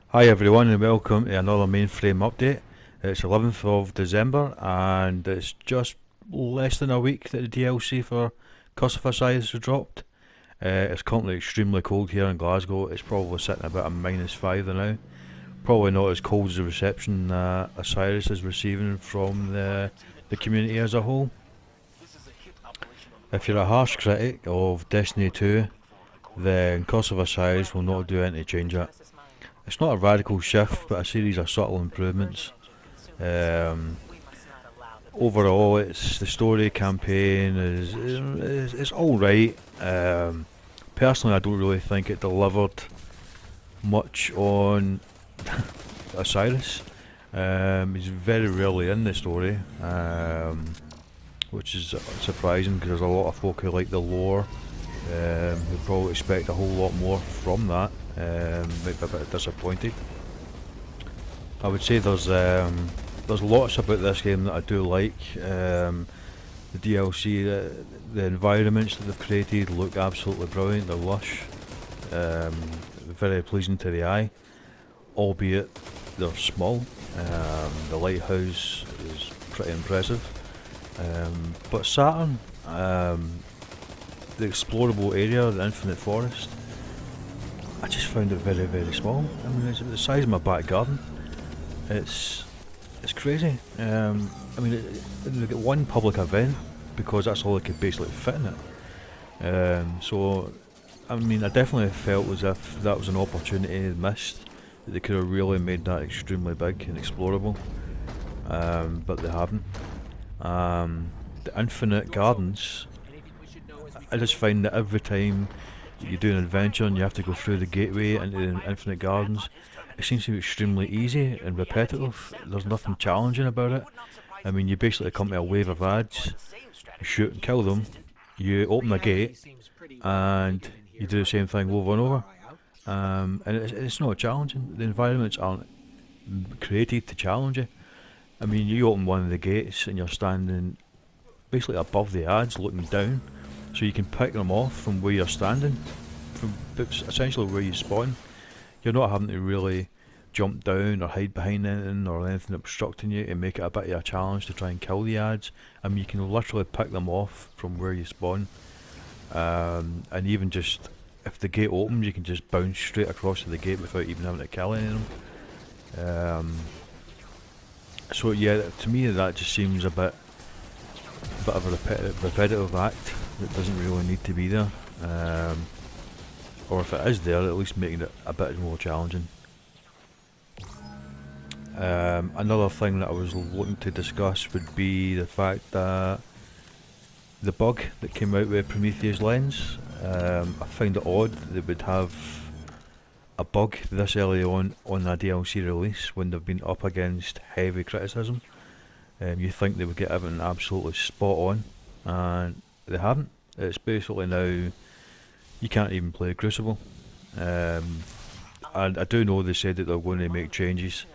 Hi everyone and welcome to another mainframe update. It's 11th of December and it's just less than a week that the DLC for Curse of Osiris has dropped. It's currently extremely cold here in Glasgow. It's probably sitting about a -5 now. Probably not as cold as the reception Osiris is receiving from the community as a whole. If you're a harsh critic of Destiny 2, then Curse of Osiris will not do anything to change it. It's not a radical shift, but a series of subtle improvements. Um, Overall, it's the story campaign is all right. Personally, I don't really think it delivered much on Osiris. He's very rarely in the story, which is surprising because there's a lot of folk who like the lore. Who probably expect a whole lot more from that. Might be a bit disappointed. I would say there's lots about this game that I do like. The DLC, the environments that they've created look absolutely brilliant. They're lush, very pleasing to the eye, albeit they're small. The lighthouse is pretty impressive, but Saturn. The explorable area, the infinite forest, I just found it very, very small. I mean, it's the size of my back garden. It's crazy. I mean, they get one public event because that's all they could basically fit in it. So, I mean, I definitely felt as if that was an opportunity they missed, that they could have really made that extremely big and explorable, but they haven't. The infinite gardens, I just find that every time you do an adventure and you have to go through the gateway into the infinite gardens, it seems to be extremely easy and repetitive. There's nothing challenging about it. I mean, you basically come to a wave of ads, you shoot and kill them, you open a gate, and you do the same thing over and over. And it's not challenging. The environments aren't created to challenge you. I mean, you open one of the gates and you're standing basically above the ads looking down, so you can pick them off from where you're standing, from essentially where you spawn. You're not having to really jump down or hide behind anything or anything obstructing you to make it a bit of a challenge to try and kill the ads. I mean, you can literally pick them off from where you spawn, and even just if the gate opens, you can just bounce straight across to the gate without even having to kill any of them. So yeah, to me that just seems a bit of a repetitive act that doesn't really need to be there, or if it is there, at least making it a bit more challenging. Another thing that I was looking to discuss would be the fact that the bug that came out with Prometheus Lens, I find it odd that they would have a bug this early on a DLC release when they've been up against heavy criticism. You think they would get everything absolutely spot on, and they haven't. It's basically now you can't even play Crucible. And I do know they said that they're going to make changes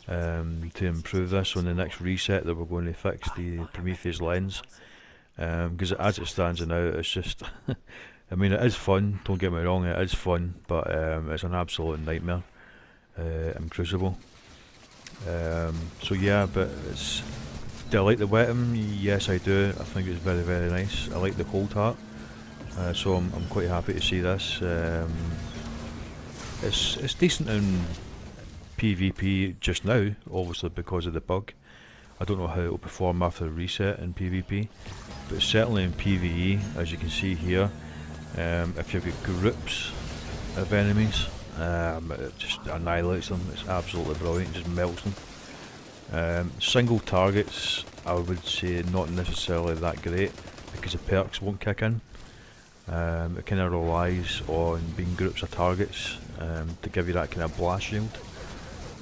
to improve this. On the next reset, they were going to fix the Prometheus lens, because as it stands now, it's just I mean, it is fun, don't get me wrong, it is fun, but it's an absolute nightmare in Crucible. So yeah, but do I like the weapon? Yes, I do. I think it's very, very nice. I like the Colt Art, so I'm quite happy to see this. It's decent in PvP just now, obviously because of the bug. I don't know how it will perform after the reset in PvP, but certainly in PvE, as you can see here, if you've got groups of enemies, it just annihilates them. It's absolutely brilliant, it just melts them. Single targets, I would say not necessarily that great because the perks won't kick in. It kind of relies on being groups of targets to give you that kind of blast shield.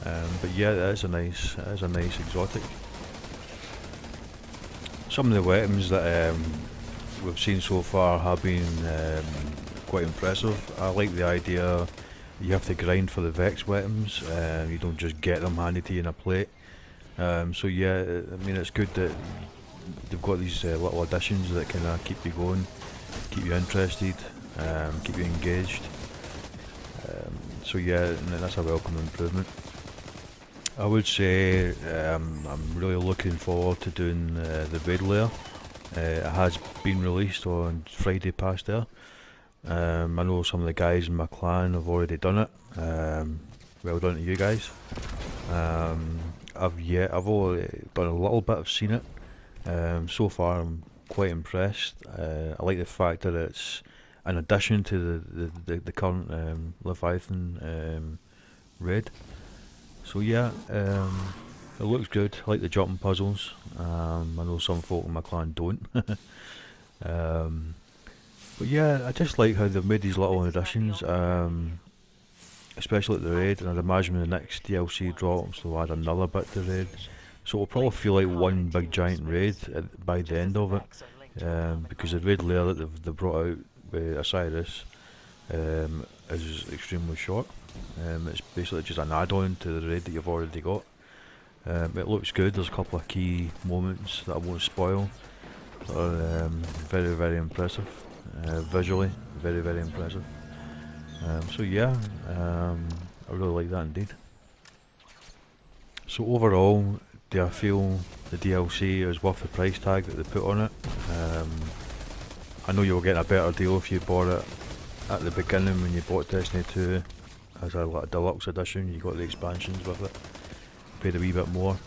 But yeah, it is a nice exotic. Some of the weapons that we've seen so far have been quite impressive. I like the idea you have to grind for the Vex weapons, you don't just get them handed to you in a plate. So yeah, I mean, it's good that they've got these little additions that kind of keep you going, keep you interested, keep you engaged. So yeah, and that's a welcome improvement. I would say I'm really looking forward to doing the raid layer. It has been released on Friday past there. I know some of the guys in my clan have already done it. Well done to you guys. I've only done a little bit, I've seen it. So far I'm quite impressed. I like the fact that it's an addition to the current Leviathan raid. So yeah, it looks good. I like the jumping puzzles. I know some folk in my clan don't. But yeah, I just like how they've made these little additions, especially at the raid, and I'd imagine when the next DLC drops they'll add another bit to the raid. So it'll probably feel like one big giant raid by the end of it, because the raid layer that they've brought out with Osiris is extremely short. It's basically just an add-on to the raid that you've already got. It looks good. There's a couple of key moments that I won't spoil that are very, very impressive. Visually, very, very impressive. So yeah, I really like that indeed. So overall, do I feel the DLC is worth the price tag that they put on it? I know you were getting a better deal if you bought it at the beginning when you bought Destiny 2 as a deluxe edition. You got the expansions with it, paid a wee bit more.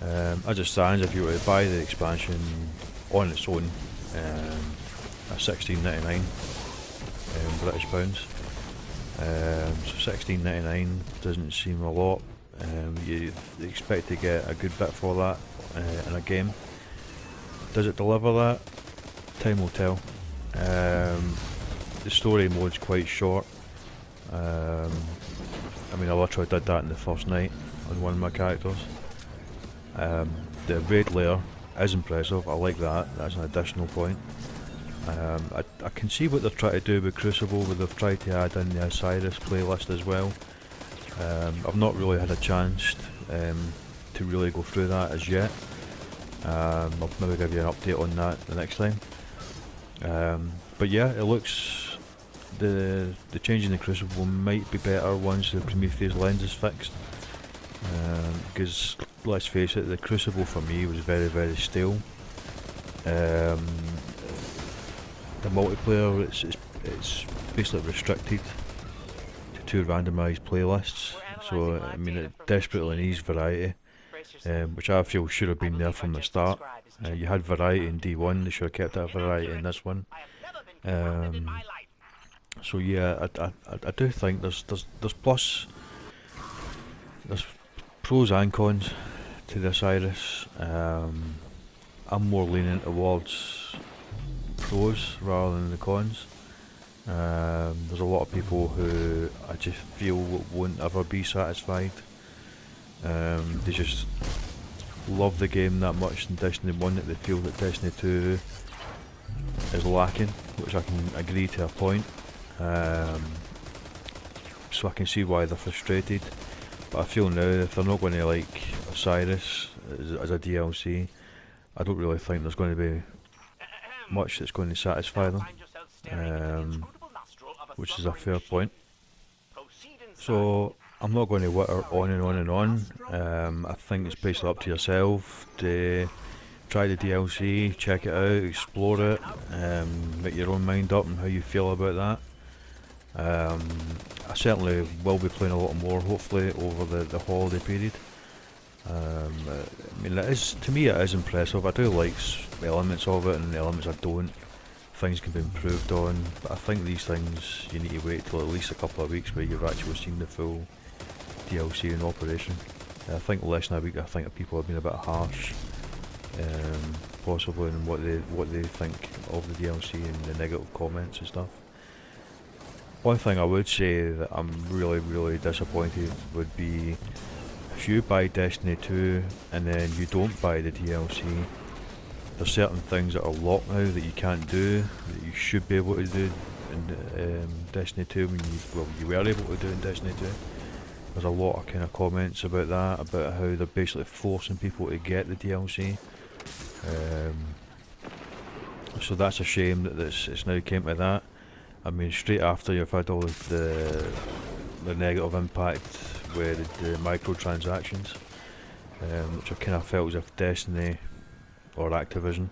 As it stands, if you were to buy the expansion on its own, at £16.99 British pounds, so £16.99 doesn't seem a lot. You expect to get a good bit for that in a game. Does it deliver that? Time will tell. The story mode's quite short. I mean, I literally did that in the first night on one of my characters. The raid layer is impressive. I like that. That's an additional point. I can see what they're trying to do with Crucible, where they've tried to add in the Osiris playlist as well. I've not really had a chance to really go through that as yet. I'll maybe give you an update on that the next time. But yeah, it looks, the change in the Crucible might be better once the Prometheus Lens is fixed. Because let's face it, the Crucible for me was very, very stale. The multiplayer, it's basically restricted to 2 randomised playlists, so I mean it desperately needs variety, which I feel should have been there from the start. You had variety in D1, they should have kept that variety in this one. So yeah, I do think there's pros and cons to the Osiris. I'm more leaning towards pros rather than the cons. There's a lot of people who I just feel won't ever be satisfied. They just love the game that much in Destiny 1 that they feel that Destiny 2 is lacking, which I can agree to a point. So I can see why they're frustrated, but I feel now if they're not going to like Osiris as a DLC, I don't really think there's going to be much that's going to satisfy them, which is a fair point. So I'm not going to witter on and on and on. I think it's basically up to yourself to try the DLC, check it out, explore it, make your own mind up on how you feel about that. I certainly will be playing a lot more, hopefully, over the holiday period. I mean, to me it is impressive. I do like elements of it and elements I don't. Things can be improved on, but I think these things you need to wait till at least a couple of weeks where you've actually seen the full DLC in operation. I think less than a week, I think people have been a bit harsh, possibly in what they think of the DLC and the negative comments and stuff. One thing I would say that I'm really, really disappointed would be if you buy Destiny 2 and then you don't buy the DLC, there's certain things that are locked now that you can't do, that you should be able to do in Destiny 2 when you were able to do in Destiny 2. There's a lot of kind of comments about that, about how they're basically forcing people to get the DLC. So that's a shame that it's now came to that. I mean, straight after you've had all of the the negative impact with the microtransactions, which I kind of felt as if Destiny or Activision,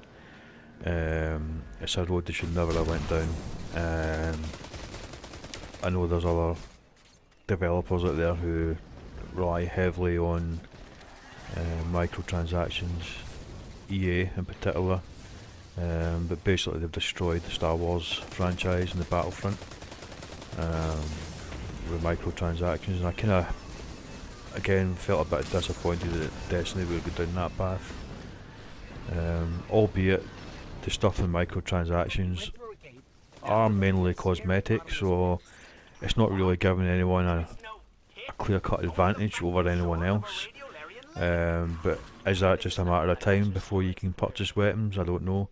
it's a road they should never have went down. I know there's other developers out there who rely heavily on microtransactions, EA in particular, but basically they've destroyed the Star Wars franchise and the Battlefront with microtransactions, and I kind of again felt a bit disappointed that Destiny would go down that path, albeit the stuff in microtransactions are mainly cosmetic, so it's not really giving anyone a clear-cut advantage over anyone else. But is that just a matter of time before you can purchase weapons? I don't know.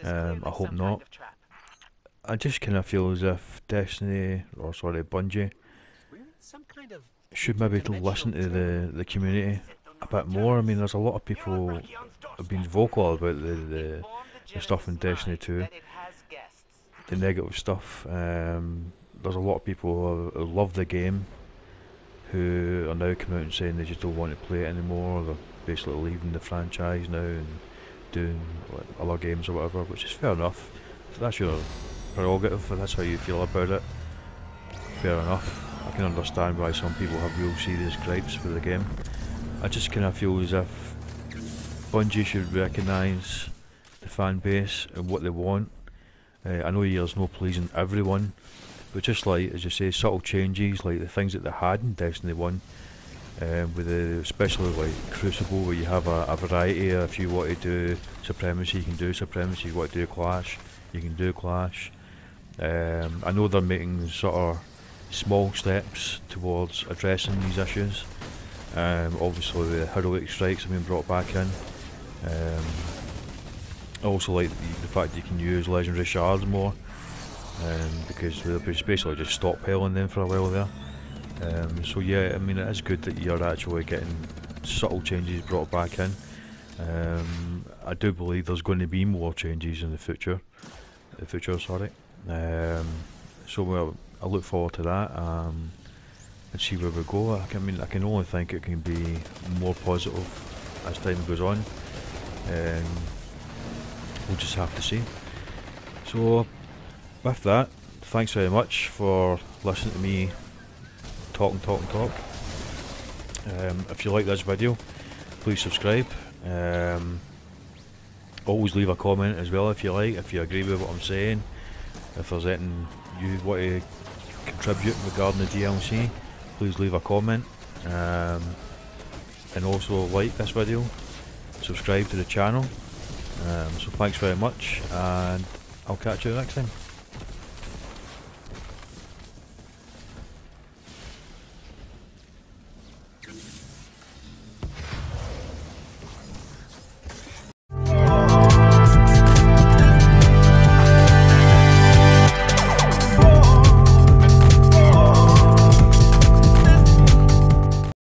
I hope not. I just kind of feel as if Destiny, or sorry, Bungie, should maybe listen to the community a bit more. I mean, there's a lot of people have been vocal about the stuff in Destiny 2, the negative stuff. There's a lot of people who love the game who are now coming out and saying they just don't want to play it anymore. They're basically leaving the franchise now and doing like other games or whatever, which is fair enough. So that's your prerogative, if that's how you feel about it. Fair enough. I can understand why some people have real serious gripes with the game. I just kind of feel as if Bungie should recognise the fan base and what they want. I know there's no pleasing everyone, but just like, as you say, subtle changes, like the things that they had in Destiny 1, with especially like Crucible, where you have a variety. If you want to do Supremacy, you can do Supremacy. If you want to do Clash, you can do Clash. I know they're making sort of small steps towards addressing these issues. Obviously the heroic strikes have been brought back in. I also like the fact that you can use legendary shards more, because they've basically just stockpiling them for a while there. So yeah, I mean, it is good that you're actually getting subtle changes brought back in. I do believe there's going to be more changes in the future. Sorry. So I look forward to that, and see where we go. I can only think it can be more positive as time goes on. We'll just have to see. So with that, thanks very much for listening to me talk. If you like this video, please subscribe. Always leave a comment as well if you like, if you agree with what I'm saying, if there's anything you want to contribute regarding the DLC, please leave a comment, and also like this video, subscribe to the channel. So thanks very much, and I'll catch you next time.